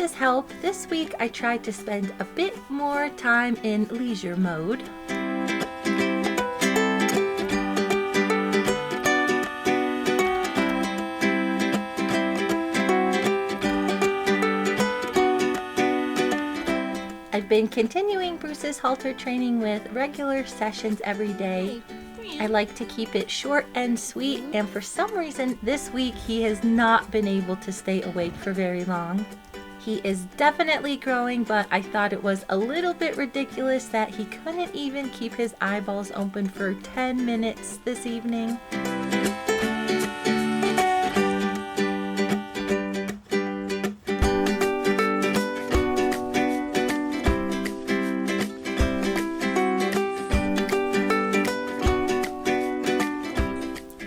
Bruce's help, this week I tried to spend a bit more time in leisure mode. I've been continuing Bruce's halter training with regular sessions every day. I like to keep it short and sweet, and for some reason this week he has not been able to stay awake for very long. He is definitely growing, but I thought it was a little bit ridiculous that he couldn't even keep his eyeballs open for 10 minutes this evening.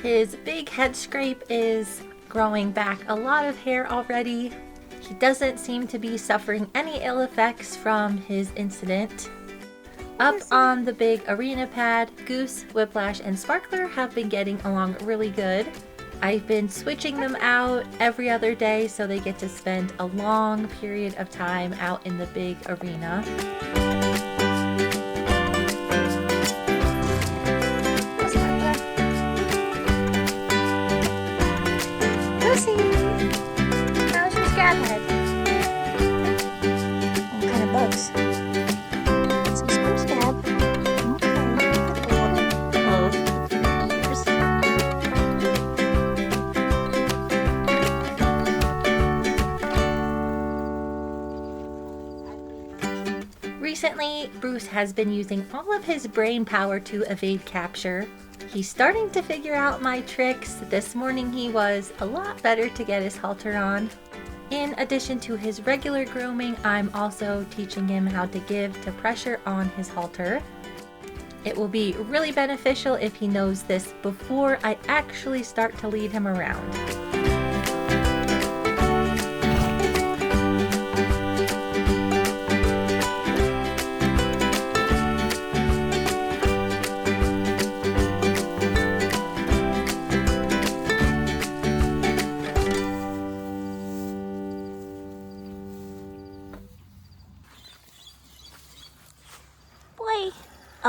His big head scrape is growing back a lot of hair already. He doesn't seem to be suffering any ill effects from his incident. Up on the big arena pad, Goose, Whiplash, and Sparkler have been getting along really good. I've been switching them out every other day so they get to spend a long period of time out in the big arena. How's your scab head? What kind of bugs? Some scab. Recently, Bruce has been using all of his brain power to evade capture. He's starting to figure out my tricks. This morning he was a lot better to get his halter on. In addition to his regular grooming, I'm also teaching him how to give to pressure on his halter. It will be really beneficial if he knows this before I actually start to lead him around.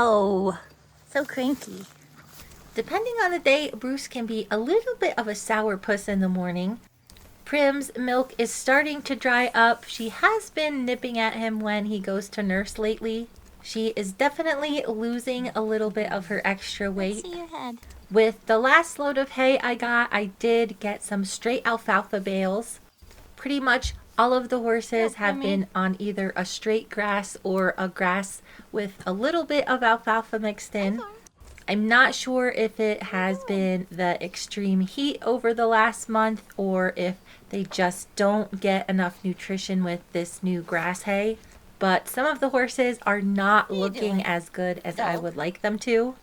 Oh, so cranky. Depending on the day, Bruce can be a little bit of a sourpuss in the morning. Prim's milk is starting to dry up. She has been nipping at him when he goes to nurse lately. She is definitely losing a little bit of her extra weight. Let's see your head. With the last load of hay I got, I did get some straight alfalfa bales. Pretty much all of the horses have been on either a straight grass or a grass with a little bit of alfalfa mixed in. I'm not sure if it has been the extreme heat over the last month or if they just don't get enough nutrition with this new grass hay. But some of the horses are not looking as good as I would like them to.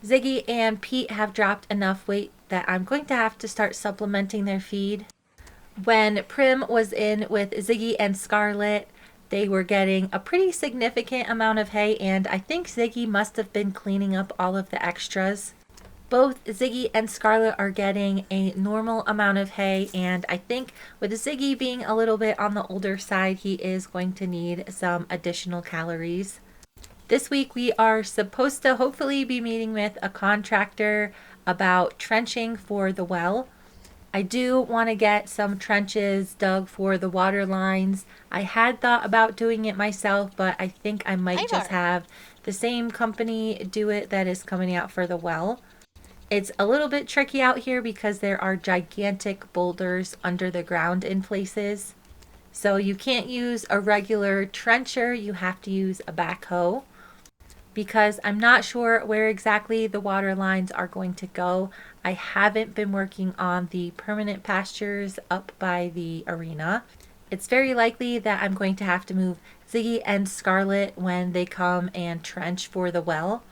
Ziggy and Pete have dropped enough weight that I'm going to have to start supplementing their feed. When Prim was in with Ziggy and Scarlet, they were getting a pretty significant amount of hay, and I think Ziggy must have been cleaning up all of the extras. Both Ziggy and Scarlet are getting a normal amount of hay, and I think with Ziggy being a little bit on the older side, he is going to need some additional calories. This week we are supposed to hopefully be meeting with a contractor about trenching for the well. I do want to get some trenches dug for the water lines. I had thought about doing it myself, but I think I might just have the same company do it that is coming out for the well. It's a little bit tricky out here because there are gigantic boulders under the ground in places. So you can't use a regular trencher, you have to use a backhoe. Because I'm not sure where exactly the water lines are going to go, I haven't been working on the permanent pastures up by the arena. It's very likely that I'm going to have to move Ziggy and Scarlet when they come and trench for the well.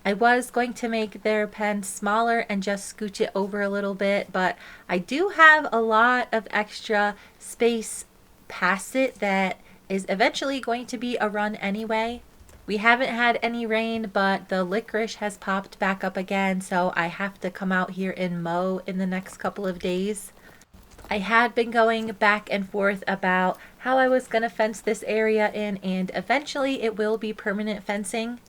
I was going to make their pen smaller and just scooch it over a little bit, but I do have a lot of extra space past it that is eventually going to be a run anyway. We haven't had any rain, but the licorice has popped back up again, so I have to come out here and mow in the next couple of days. I had been going back and forth about how I was going to fence this area in, and eventually it will be permanent fencing.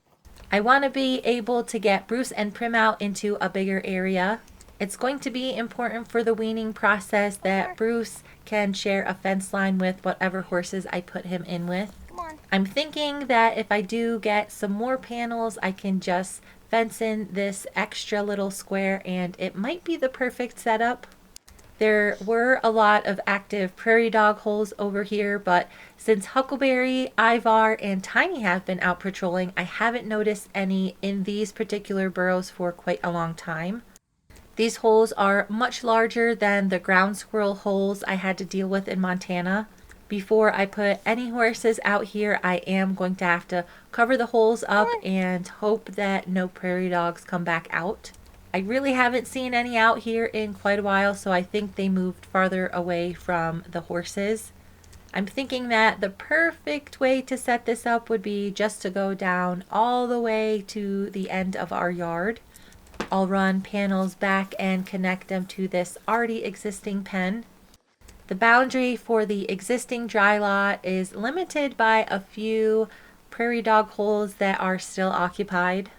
I want to be able to get Bruce and Prim out into a bigger area. It's going to be important for the weaning process that Bruce can share a fence line with whatever horses I put him in with. Come on. I'm thinking that if I do get some more panels, I can just fence in this extra little square and it might be the perfect setup. There were a lot of active prairie dog holes over here, but since Huckleberry, Ivar, and Tiny have been out patrolling, I haven't noticed any in these particular burrows for quite a long time. These holes are much larger than the ground squirrel holes I had to deal with in Montana. Before I put any horses out here, I am going to have to cover the holes up and hope that no prairie dogs come back out. I really haven't seen any out here in quite a while, so I think they moved farther away from the horses. I'm thinking that the perfect way to set this up would be just to go down all the way to the end of our yard. I'll run panels back and connect them to this already existing pen. The boundary for the existing dry lot is limited by a few prairie dog holes that are still occupied.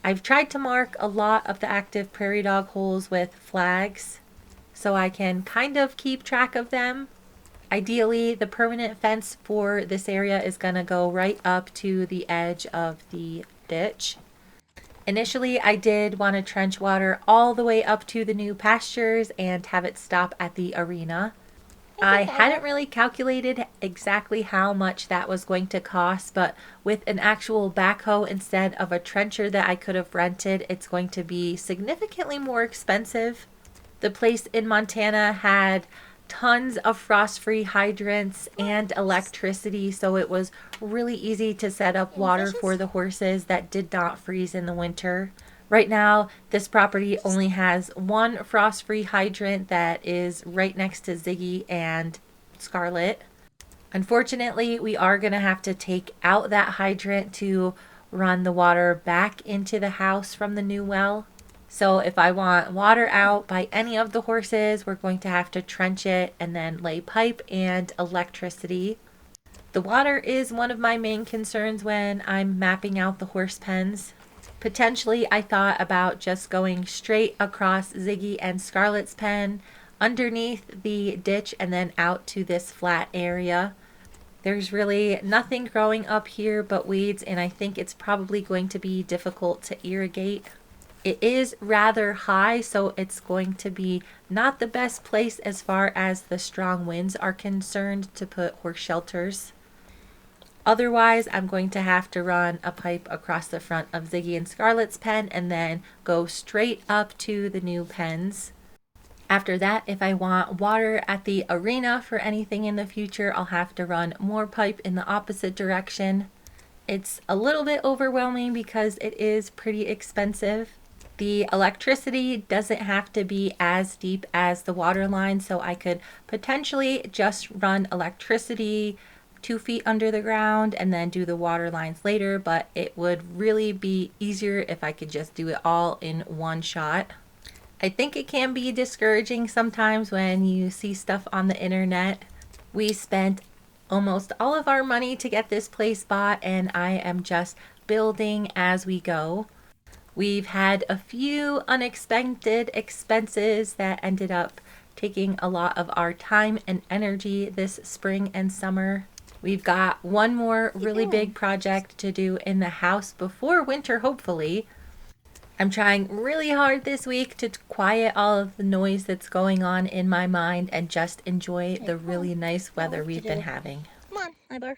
I've tried to mark a lot of the active prairie dog holes with flags so I can kind of keep track of them. Ideally, the permanent fence for this area is going to go right up to the edge of the ditch. Initially, I did want to trench water all the way up to the new pastures and have it stop at the arena. I hadn't really calculated exactly how much that was going to cost, but with an actual backhoe instead of a trencher that I could have rented, it's going to be significantly more expensive. The place in Montana had tons of frost-free hydrants and electricity, so it was really easy to set up water for the horses that did not freeze in the winter. Right now, this property only has one frost-free hydrant that is right next to Ziggy and Scarlet. Unfortunately, we are going to have to take out that hydrant to run the water back into the house from the new well. So if I want water out by any of the horses, we're going to have to trench it and then lay pipe and electricity. The water is one of my main concerns when I'm mapping out the horse pens. Potentially, I thought about just going straight across Ziggy and Scarlet's pen, underneath the ditch, and then out to this flat area. There's really nothing growing up here but weeds, and I think it's probably going to be difficult to irrigate. It is rather high, so it's going to be not the best place as far as the strong winds are concerned to put horse shelters. Otherwise, I'm going to have to run a pipe across the front of Ziggy and Scarlet's pen and then go straight up to the new pens. After that, if I want water at the arena for anything in the future, I'll have to run more pipe in the opposite direction. It's a little bit overwhelming because it is pretty expensive. The electricity doesn't have to be as deep as the water line, so I could potentially just run electricity 2 feet under the ground and then do the water lines later, but it would really be easier if I could just do it all in one shot. I think it can be discouraging sometimes when you see stuff on the internet. We spent almost all of our money to get this place bought, and I am just building as we go. We've had a few unexpected expenses that ended up taking a lot of our time and energy this spring and summer. We've got one more really big project to do in the house before winter, hopefully. I'm trying really hard this week to quiet all of the noise that's going on in my mind and just enjoy the really nice weather we've been having. Come on, Ivar.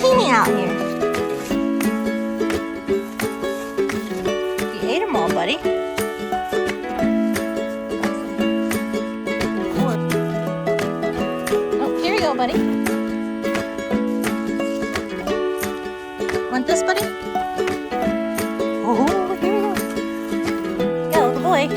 zucchini out here. You ate them all, buddy. Oh, here you go, buddy. Want this, buddy? Oh, here you go. Yeah, little boy.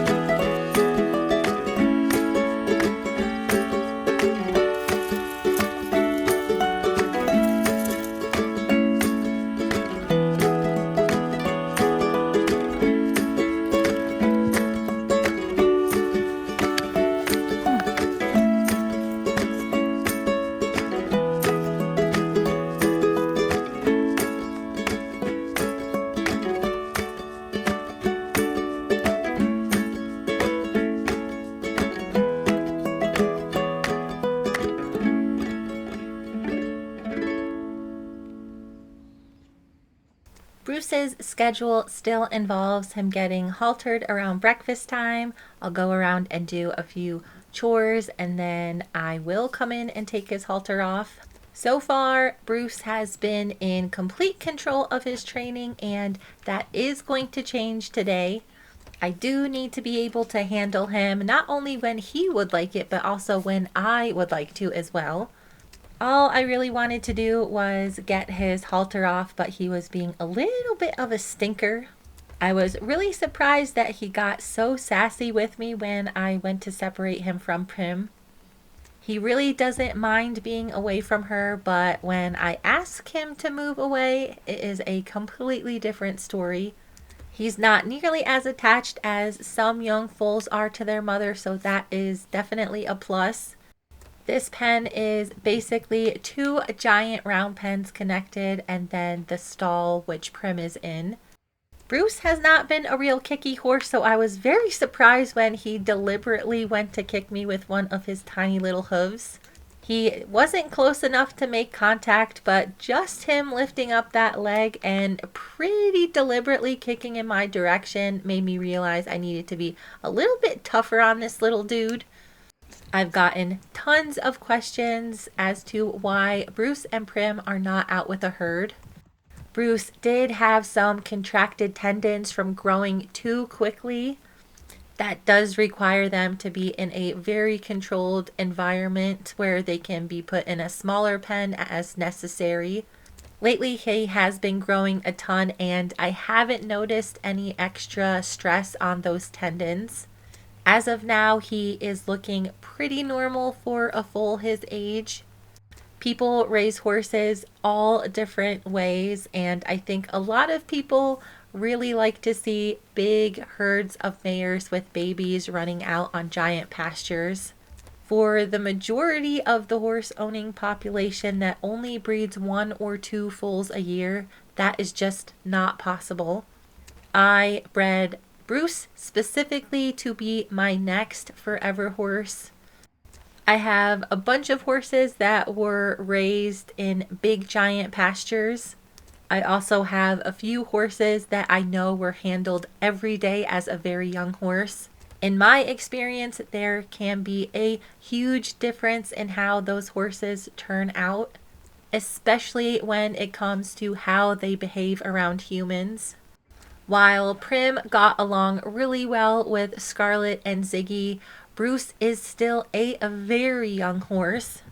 Bruce's schedule still involves him getting haltered around breakfast time. I'll go around and do a few chores and then I will come in and take his halter off. So far, Bruce has been in complete control of his training and that is going to change today. I do need to be able to handle him not only when he would like it, but also when I would like to as well. All I really wanted to do was get his halter off, but he was being a little bit of a stinker. I was really surprised that he got so sassy with me when I went to separate him from Prim. He really doesn't mind being away from her, but when I ask him to move away, it is a completely different story. He's not nearly as attached as some young foals are to their mother, so that is definitely a plus. This pen is basically two giant round pens connected and then the stall which Prim is in. Bruce has not been a real kicky horse, so I was very surprised when he deliberately went to kick me with one of his tiny little hooves. He wasn't close enough to make contact, but just him lifting up that leg and pretty deliberately kicking in my direction made me realize I needed to be a little bit tougher on this little dude. I've gotten tons of questions as to why Bruce and Prim are not out with a herd. Bruce did have some contracted tendons from growing too quickly. That does require them to be in a very controlled environment where they can be put in a smaller pen as necessary. Lately, he has been growing a ton and I haven't noticed any extra stress on those tendons. As of now, he is looking pretty normal for a foal his age. People raise horses all different ways, and I think a lot of people really like to see big herds of mares with babies running out on giant pastures. For the majority of the horse owning population that only breeds 1 or 2 foals a year, that is just not possible. I bred Bruce specifically to be my next forever horse. I have a bunch of horses that were raised in big giant pastures. I also have a few horses that I know were handled every day as a very young horse. In my experience, there can be a huge difference in how those horses turn out, especially when it comes to how they behave around humans. While Prim got along really well with Scarlet and Ziggy, Bruce is still a very young horse.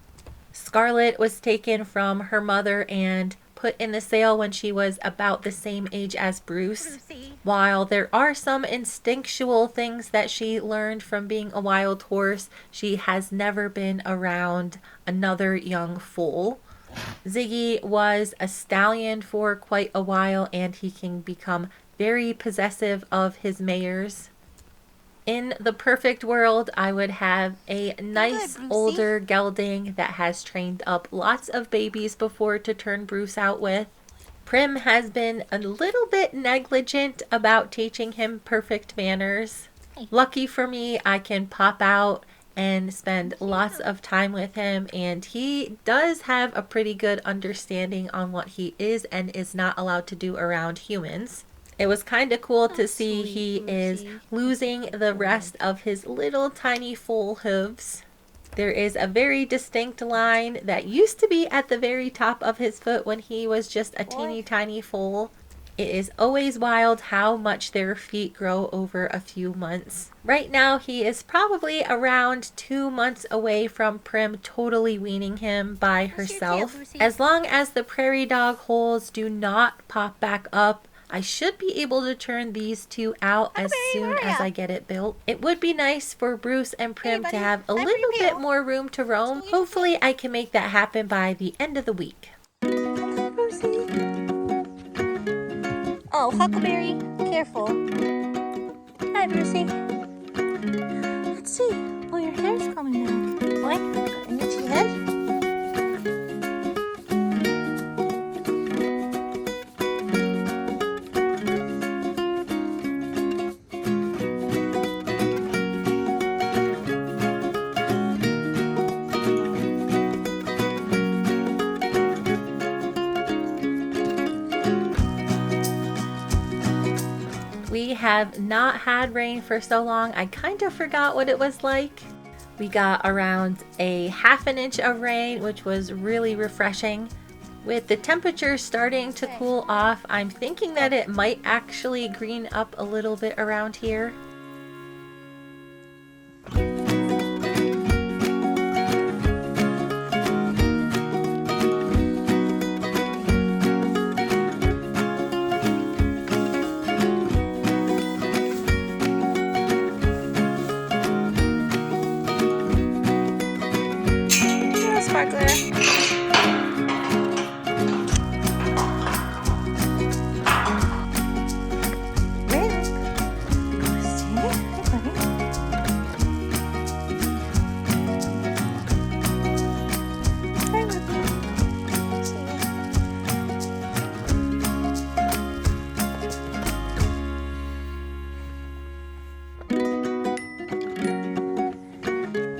Scarlet was taken from her mother and put in the sale when she was about the same age as Bruce. While there are some instinctual things that she learned from being a wild horse, she has never been around another young foal. Ziggy was a stallion for quite a while and he can become very possessive of his mares. In the perfect world, I would have a nice older gelding that has trained up lots of babies before to turn Bruce out with. Prim has been a little bit negligent about teaching him perfect manners. Lucky for me, I can pop out and spend lots of time with him, and he does have a pretty good understanding on what he is and is not allowed to do around humans. It was kind of cool to see he is losing the rest of his little tiny foal hooves. There is a very distinct line that used to be at the very top of his foot when he was just a teeny tiny foal. It is always wild how much their feet grow over a few months. Right now, he is probably around 2 months away from Prim totally weaning him by herself. As long as the prairie dog holes do not pop back up, I should be able to turn these two out as soon as I get it built. It would be nice for Bruce and Prim to have a little bit more room to roam. Hopefully I can make that happen by the end of the week. Oh, Huckleberry, careful. Hi, Brucey. Let's see. Oh, your hair's coming back. What? Got an itchy head? We have not had rain for so long, I kind of forgot what it was like. We got around a ½ inch of rain, which was really refreshing. With the temperature starting to cool off, I'm thinking that it might actually green up a little bit around here. Sparkler.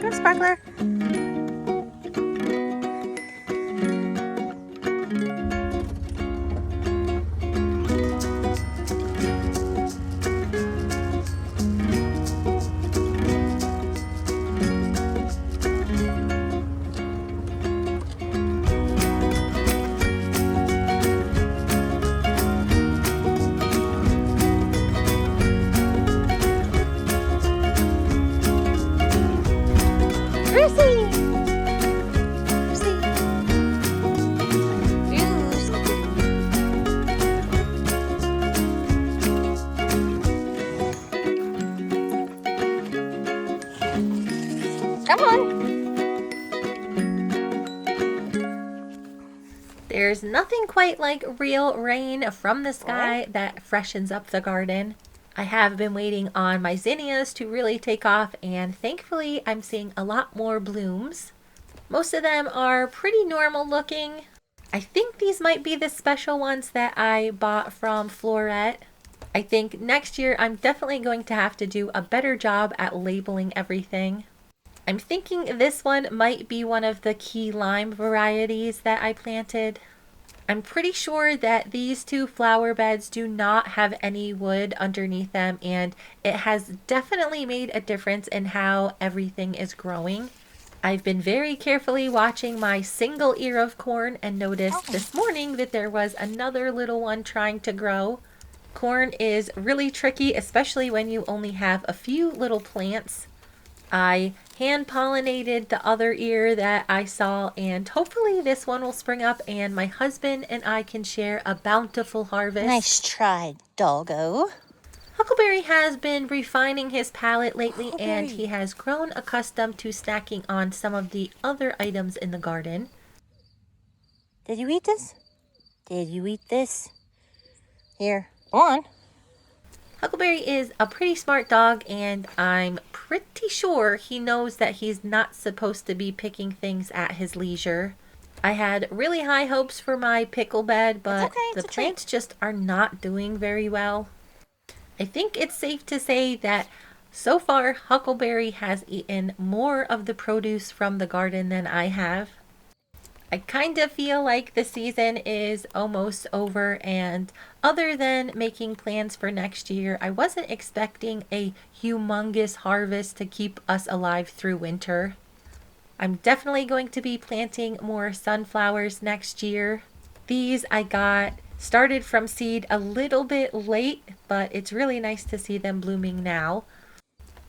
Go, Sparkler. Come on. There's nothing quite like real rain from the sky that freshens up the garden. I have been waiting on my zinnias to really take off, and thankfully I'm seeing a lot more blooms. Most of them are pretty normal looking. I think these might be the special ones that I bought from Floret. I think next year I'm definitely going to have to do a better job at labeling everything. I'm thinking this one might be one of the key lime varieties that I planted. I'm pretty sure that these two flower beds do not have any wood underneath them, and it has definitely made a difference in how everything is growing. I've been very carefully watching my single ear of corn and noticed this morning that there was another little one trying to grow. Corn is really tricky, especially when you only have a few little plants. I hand pollinated the other ear that I saw, and hopefully this one will spring up and my husband and I can share a bountiful harvest. Nice try, doggo. Huckleberry has been refining his palate lately, and he has grown accustomed to snacking on some of the other items in the garden. Did you eat this? Did you eat this? Here, go on. Huckleberry is a pretty smart dog, and I'm pretty sure he knows that he's not supposed to be picking things at his leisure. I had really high hopes for my pickle bed, but the plants just are not doing very well. I think it's safe to say that so far Huckleberry has eaten more of the produce from the garden than I have. I kind of feel like the season is almost over, and other than making plans for next year, I wasn't expecting a humongous harvest to keep us alive through winter. I'm definitely going to be planting more sunflowers next year. These I got started from seed a little bit late, but it's really nice to see them blooming now.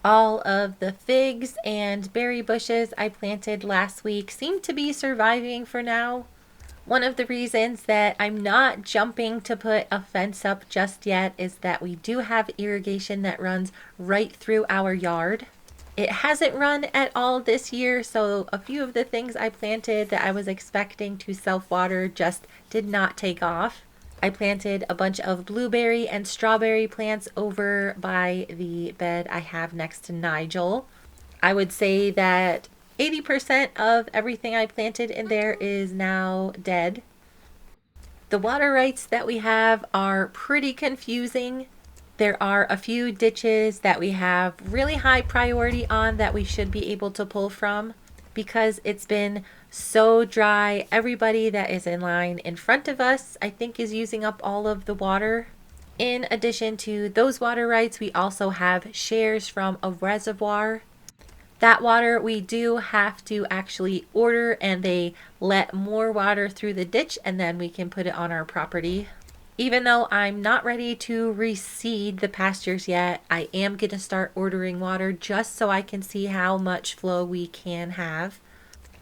All of the figs and berry bushes I planted last week seem to be surviving for now. One of the reasons that I'm not jumping to put a fence up just yet is that we do have irrigation that runs right through our yard. It hasn't run at all this year, so a few of the things I planted that I was expecting to self-water just did not take off. I planted a bunch of blueberry and strawberry plants over by the bed I have next to Nigel. I would say that 80% of everything I planted in there is now dead. The water rights that we have are pretty confusing. There are a few ditches that we have really high priority on that we should be able to pull from. Because it's been so dry, everybody that is in line in front of us, I think, is using up all of the water. In addition to those water rights, we also have shares from a reservoir. That water we do have to actually order, and they let more water through the ditch and then we can put it on our property. Even though I'm not ready to reseed the pastures yet, I am going to start ordering water just so I can see how much flow we can have.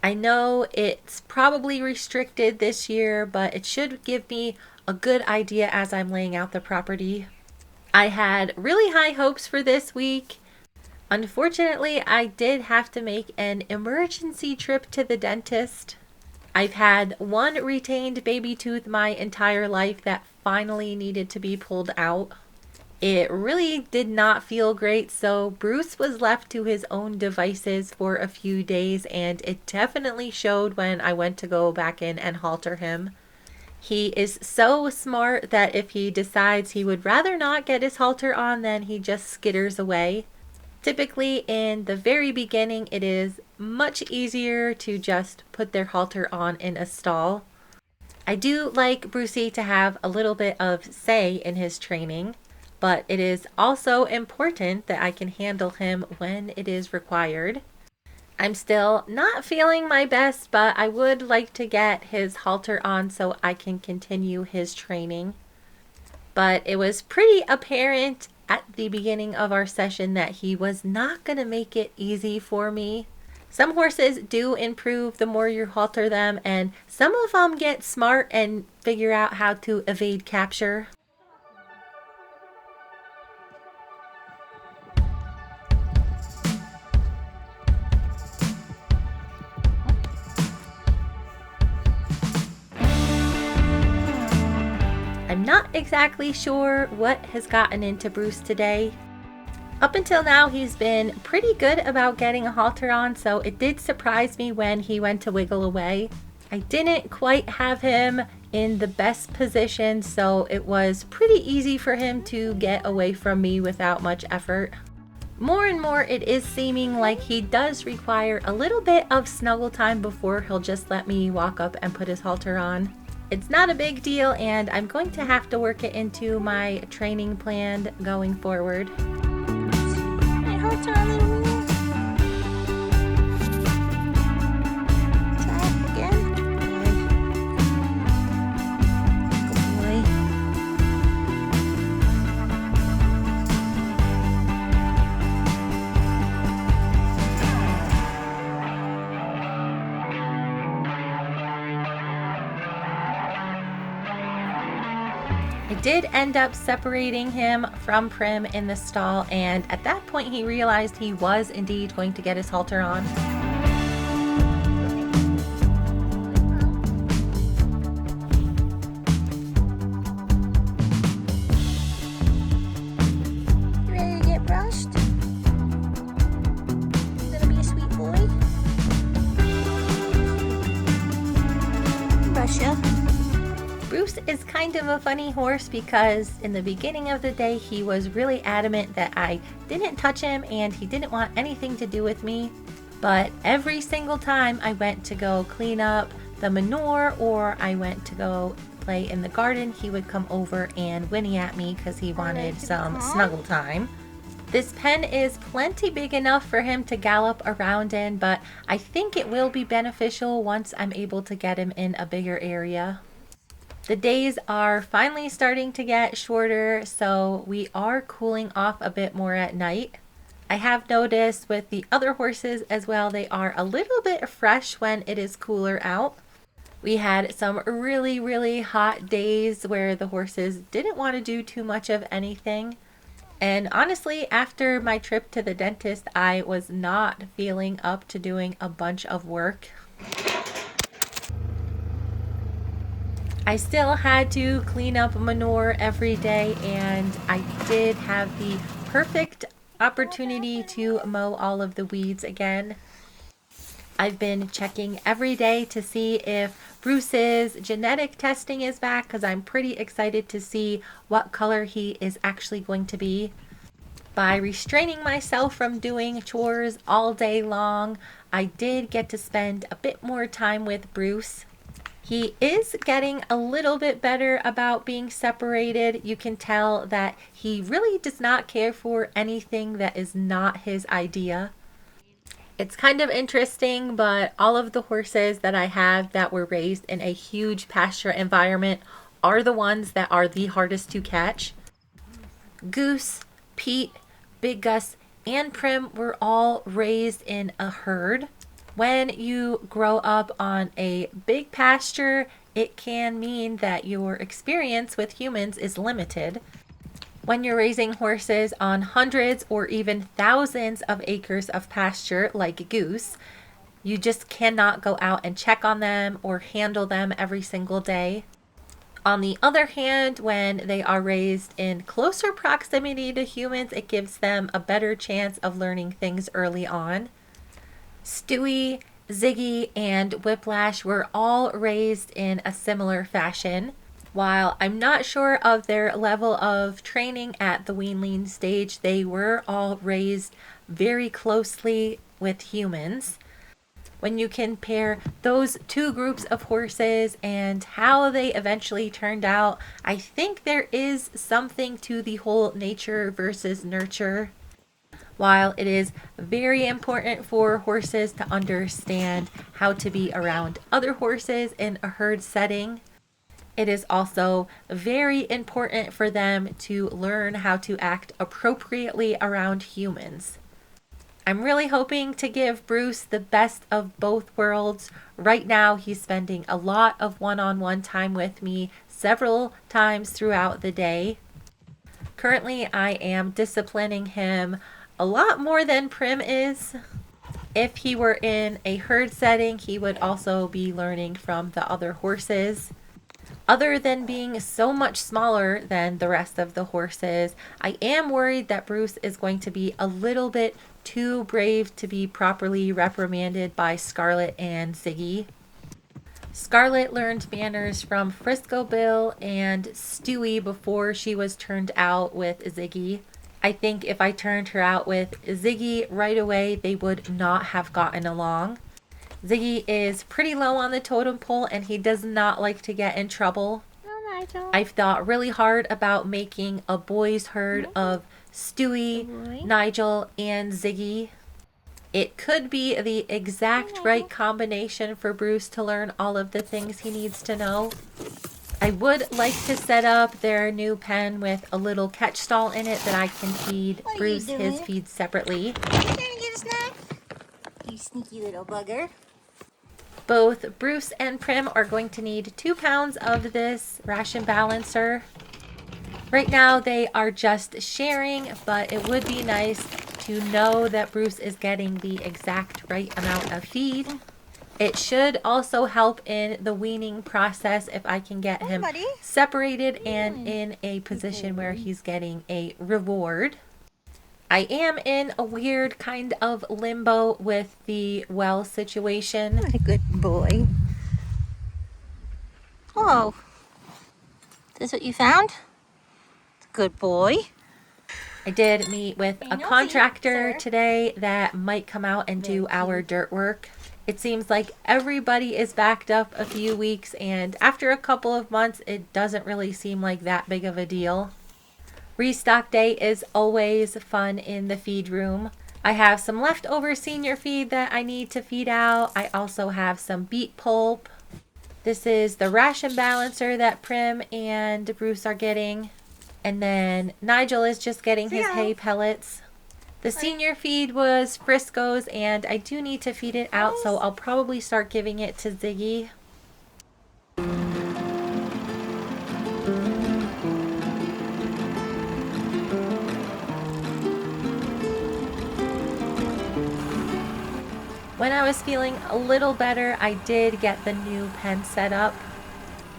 I know it's probably restricted this year, but it should give me a good idea as I'm laying out the property. I had really high hopes for this week. Unfortunately, I did have to make an emergency trip to the dentist. I've had one retained baby tooth my entire life that finally needed to be pulled out. It really did not feel great, so Bruce was left to his own devices for a few days, and it definitely showed when I went to go back in and halter him. He is so smart that if he decides he would rather not get his halter on, then he just skitters away. Typically in the very beginning, it is much easier to just put their halter on in a stall. I do like Brucey to have a little bit of say in his training, but it is also important that I can handle him when it is required. I'm still not feeling my best, but I would like to get his halter on so I can continue his training. But it was pretty apparent at the beginning of our session that he was not going to make it easy for me. Some horses do improve the more you halter them, and some of them get smart and figure out how to evade capture. I'm not exactly sure what has gotten into Bruce today. Up until now, he's been pretty good about getting a halter on, so it did surprise me when he went to wiggle away. I didn't quite have him in the best position, so it was pretty easy for him to get away from me without much effort. More and more, it is seeming like he does require a little bit of snuggle time before he'll just let me walk up and put his halter on. It's not a big deal, and I'm going to have to work it into my training plan going forward. My halter on, little weenie. Try it again. Good boy. I did end up separating him from Prim in the stall, and at that point he realized he was indeed going to get his halter on. You ready to get brushed? Gonna be a sweet boy. Brush ya. Bruce is kind of a funny horse because in the beginning of the day he was really adamant that I didn't touch him and he didn't want anything to do with me. But every single time I went to go clean up the manure or I went to go play in the garden, he would come over and whinny at me because he wanted some snuggle time. This pen is plenty big enough for him to gallop around in, but I think it will be beneficial once I'm able to get him in a bigger area. The days are finally starting to get shorter, so we are cooling off a bit more at night. I have noticed with the other horses as well, they are a little bit fresh when it is cooler out. We had some really hot days where the horses didn't want to do too much of anything. And honestly, after my trip to the dentist, I was not feeling up to doing a bunch of work. I still had to clean up manure every day, and I did have the perfect opportunity to mow all of the weeds again. I've been checking every day to see if Bruce's genetic testing is back, because I'm pretty excited to see what color he is actually going to be. By restraining myself from doing chores all day long, I did get to spend a bit more time with Bruce. He is getting a little bit better about being separated. You can tell that he really does not care for anything that is not his idea. It's kind of interesting, but all of the horses that I have that were raised in a huge pasture environment are the ones that are the hardest to catch. Goose, Pete, Big Gus, and Prim were all raised in a herd. When you grow up on a big pasture, it can mean that your experience with humans is limited. When you're raising horses on hundreds or even thousands of acres of pasture like Goose, you just cannot go out and check on them or handle them every single day. On the other hand, when they are raised in closer proximity to humans, it gives them a better chance of learning things early on. Stewie, Ziggy, and Whiplash were all raised in a similar fashion. While I'm not sure of their level of training at the weanling stage, they were all raised very closely with humans. When you compare those two groups of horses and how they eventually turned out, I think there is something to the whole nature versus nurture. While it is very important for horses to understand how to be around other horses in a herd setting, it is also very important for them to learn how to act appropriately around humans. I'm really hoping to give Bruce the best of both worlds. Right now, he's spending a lot of one-on-one time with me several times throughout the day. Currently, I am disciplining him a lot more than Prim is. If he were in a herd setting, he would also be learning from the other horses. Other than being so much smaller than the rest of the horses, I am worried that Bruce is going to be a little bit too brave to be properly reprimanded by Scarlet and Ziggy. Scarlet learned manners from Frisco Bill and Stewie before she was turned out with Ziggy. I think if I turned her out with Ziggy right away, they would not have gotten along. Ziggy is pretty low on the totem pole and he does not like to get in trouble. No, Nigel. I've thought really hard about making a boys' herd of Stewie, Nigel, and Ziggy. It could be the exact right combination for Bruce to learn all of the things he needs to know. I would like to set up their new pen with a little catch stall in it that I can feed Bruce his feed separately. You gonna get a snack? You sneaky little bugger. Both Bruce and Prim are going to need 2 pounds of this ration balancer. Right now they are just sharing, but it would be nice to know that Bruce is getting the exact right amount of feed. It should also help in the weaning process if I can get him separated and in a position where he's getting a reward. I am in a weird kind of limbo with the well situation. What a good boy. Oh, this what you found? Good boy. I did meet with a contractor today that might come out and do our dirt work. It seems like everybody is backed up a few weeks, and after a couple of months, it doesn't really seem like that big of a deal. Restock day is always fun in the feed room. I have some leftover senior feed that I need to feed out. I also have some beet pulp. This is the ration balancer that Prim and Bruce are getting. And then Nigel is just getting his hay pellets. The senior feed was Frisco's, and I do need to feed it out, so I'll probably start giving it to Ziggy. When I was feeling a little better, I did get the new pen set up.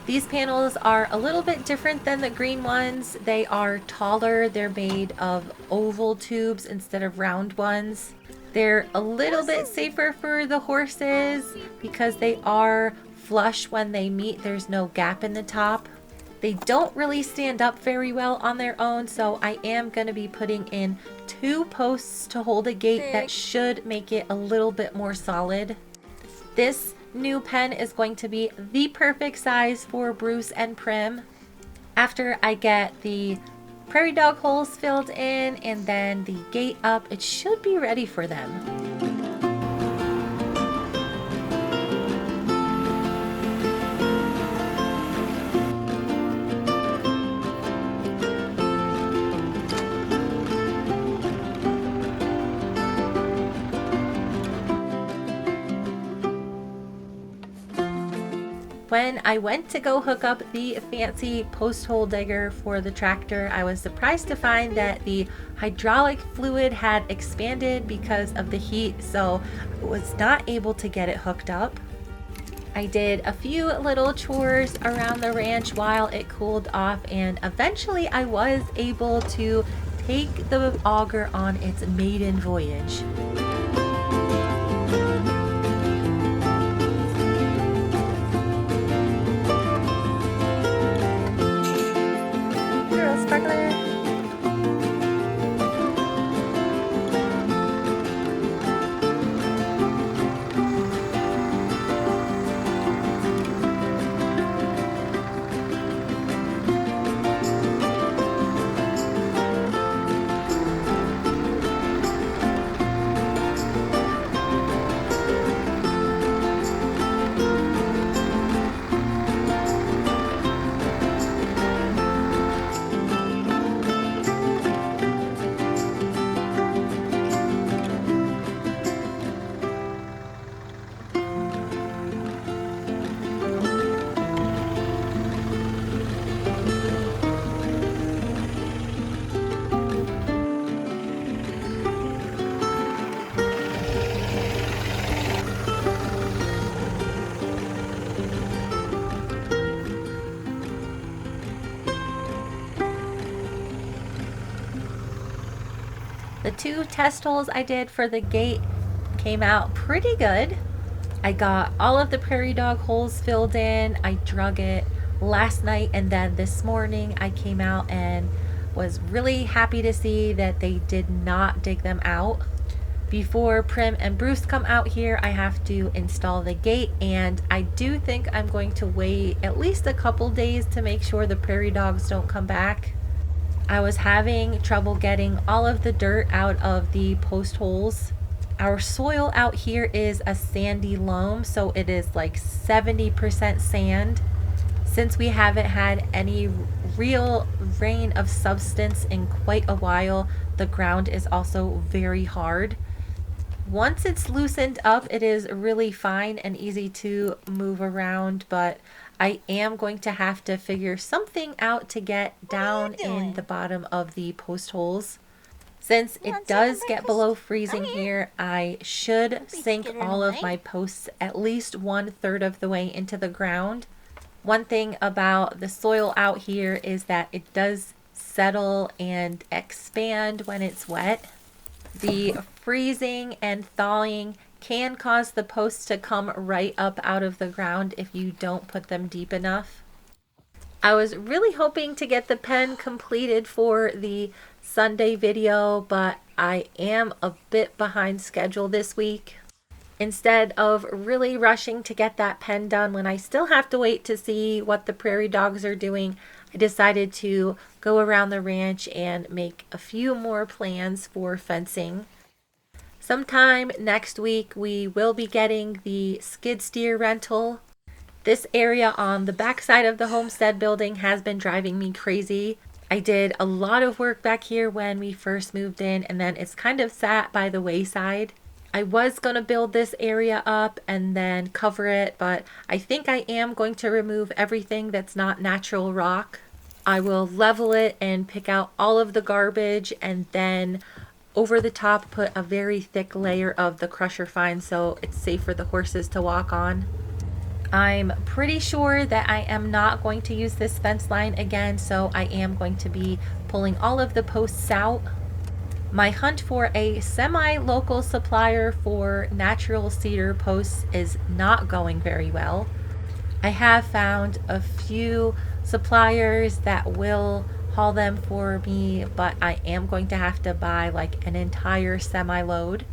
These panels are a little bit different than the green ones. They are taller. They're made of oval tubes instead of round ones. They're a little bit safer for the horses because they are flush when they meet. There's no gap in the top. They don't really stand up very well on their own, so I am going to be putting in 2 posts to hold a gate that should make it a little bit more solid. This new pen is going to be the perfect size for Bruce and Prim. After I get the prairie dog holes filled in and then the gate up, it should be ready for them. When I went to go hook up the fancy post hole digger for the tractor, I was surprised to find that the hydraulic fluid had expanded because of the heat, so I was not able to get it hooked up. I did a few little chores around the ranch while it cooled off, and eventually I was able to take the auger on its maiden voyage. Sparkler. The 2 test holes I did for the gate came out pretty good. I got all of the prairie dog holes filled in. I drug it last night, and then this morning I came out and was really happy to see that they did not dig them out. Before Prim and Bruce come out here, I have to install the gate, and I do think I'm going to wait at least a couple days to make sure the prairie dogs don't come back. I was having trouble getting all of the dirt out of the post holes. Our soil out here is a sandy loam, so it is like 70% sand. Since we haven't had any real rain of substance in quite a while, the ground is also very hard. Once it's loosened up, it is really fine and easy to move around, but I am going to have to figure something out to get down in the bottom of the post holes. Since it does get below freezing here, I should sink all of my posts at least 1/3 of the way into the ground. One thing about the soil out here is that it does settle and expand when it's wet. The freezing and thawing can cause the posts to come right up out of the ground if you don't put them deep enough. I was really hoping to get the pen completed for the Sunday video, but I am a bit behind schedule this week. Instead of really rushing to get that pen done when I still have to wait to see what the prairie dogs are doing, I decided to go around the ranch and make a few more plans for fencing. Sometime next week, we will be getting the skid steer rental. This area on the backside of the homestead building has been driving me crazy. I did a lot of work back here when we first moved in, and then it's kind of sat by the wayside. I was going to build this area up and then cover it, but I think I am going to remove everything that's not natural rock. I will level it and pick out all of the garbage, and then over the top put a very thick layer of the crusher fine so it's safe for the horses to walk on. I'm pretty sure that I am not going to use this fence line again, so I am going to be pulling all of the posts out. My hunt for a semi-local supplier for natural cedar posts is not going very well. I have found a few suppliers that will haul them for me, but I am going to have to buy like an entire semi-load.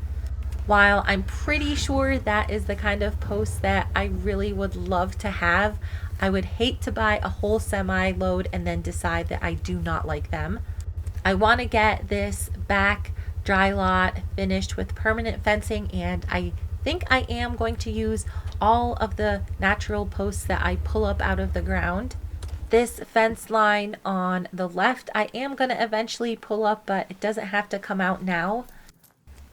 While I'm pretty sure that is the kind of post that I really would love to have, I would hate to buy a whole semi-load and then decide that I do not like them. I want to get this back dry lot finished with permanent fencing, and I think I am going to use all of the natural posts that I pull up out of the ground. This fence line on the left I am going to eventually pull up, but it doesn't have to come out now.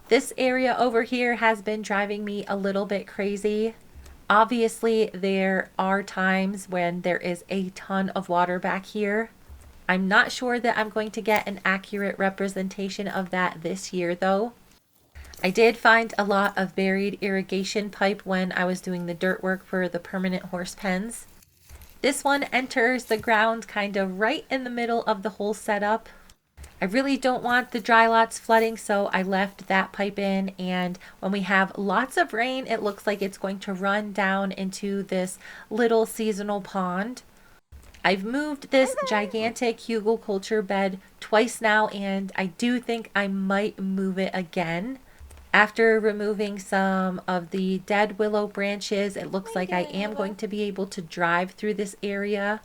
This area over here has been driving me a little bit crazy. Obviously, there are times when there is a ton of water back here. I'm not sure that I'm going to get an accurate representation of that this year though. I did find a lot of buried irrigation pipe when I was doing the dirt work for the permanent horse pens. This one enters the ground kind of right in the middle of the whole setup. I really don't want the dry lots flooding, so I left that pipe in, and when we have lots of rain, it looks like it's going to run down into this little seasonal pond. I've moved this gigantic hugelkultur bed twice now, and I do think I might move it again. After removing some of the dead willow branches, it looks like I am going to be able to drive through this area.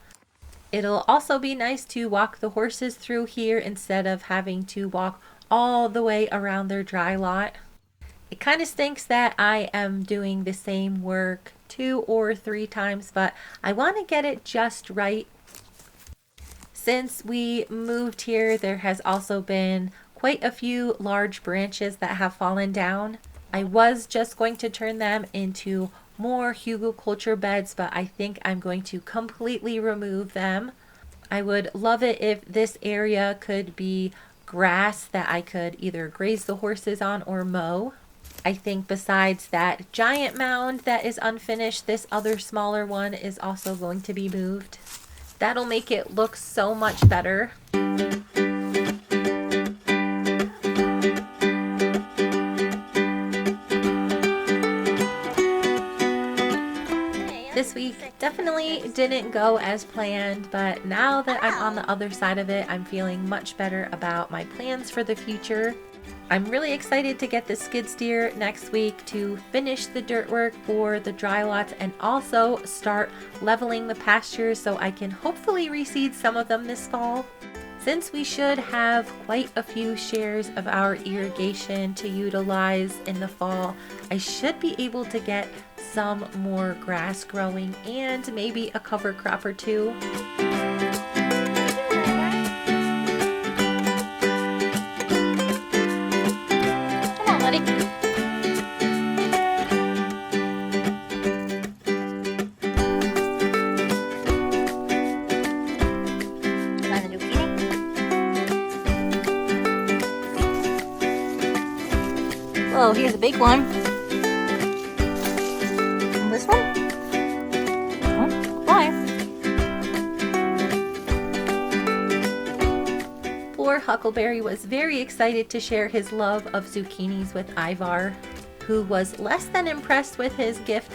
It'll also be nice to walk the horses through here instead of having to walk all the way around their dry lot. It kind of stinks that I am doing the same work 2 or 3 times, but I want to get it just right. Since we moved here, there has also been quite a few large branches that have fallen down. I was just going to turn them into more hugelkultur beds, but I think I'm going to completely remove them. I would love it if this area could be grass that I could either graze the horses on or mow. I think besides that giant mound that is unfinished, this other smaller one is also going to be moved. That'll make it look so much better. This week definitely didn't go as planned, but now that I'm on the other side of it, I'm feeling much better about my plans for the future. I'm really excited to get the skid steer next week to finish the dirt work for the dry lots and also start leveling the pastures so I can hopefully reseed some of them this fall. Since we should have quite a few shares of our irrigation to utilize in the fall, I should be able to get some more grass growing and maybe a cover crop or two. Come on, buddy. Want to do weaning? Whoa, here's a big one. And this one? Oh, bye. Poor Huckleberry was very excited to share his love of zucchinis with Ivar, who was less than impressed with his gift.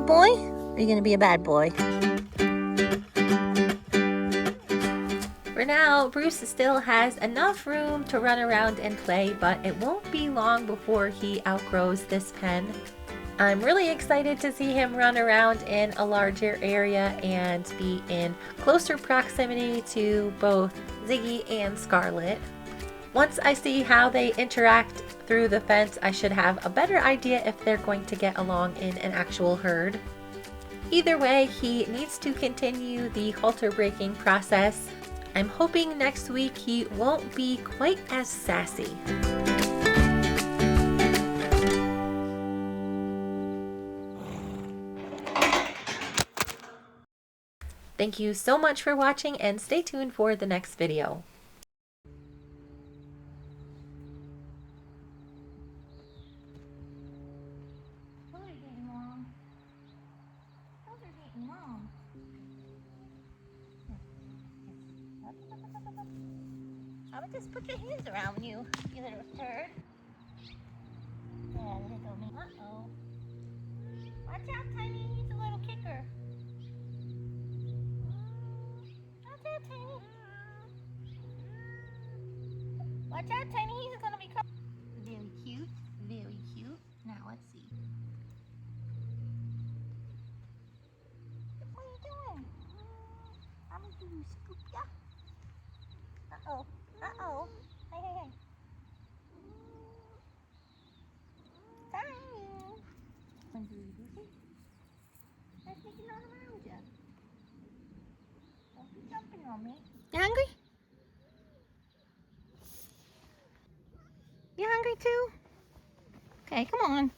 boy? Or are you gonna be a bad boy? For now, Bruce still has enough room to run around and play, but it won't be long before he outgrows this pen. I'm really excited to see him run around in a larger area and be in closer proximity to both Ziggy and Scarlet. Once I see how they interact through the fence, I should have a better idea if they're going to get along in an actual herd. Either way, he needs to continue the halter breaking process. I'm hoping next week he won't be quite as sassy. Thank you so much for watching and stay tuned for the next video. Those are getting long. Those are getting long. I would just put your hands around you, you little turd. Yeah, little me. Uh-oh. Watch out, Tiny. He's a little kicker. Watch out, Tiny. Watch out, Tiny. He's gonna be very cute. Very cute. Now, let's see. What are you doing? I'm gonna give you a scoop, yeah? Uh-oh. Uh-oh. Hey, hey, hey. Tiny. I'm sneaking all around you. Don't be jumping on me. You hungry? You hungry too? Okay, come on.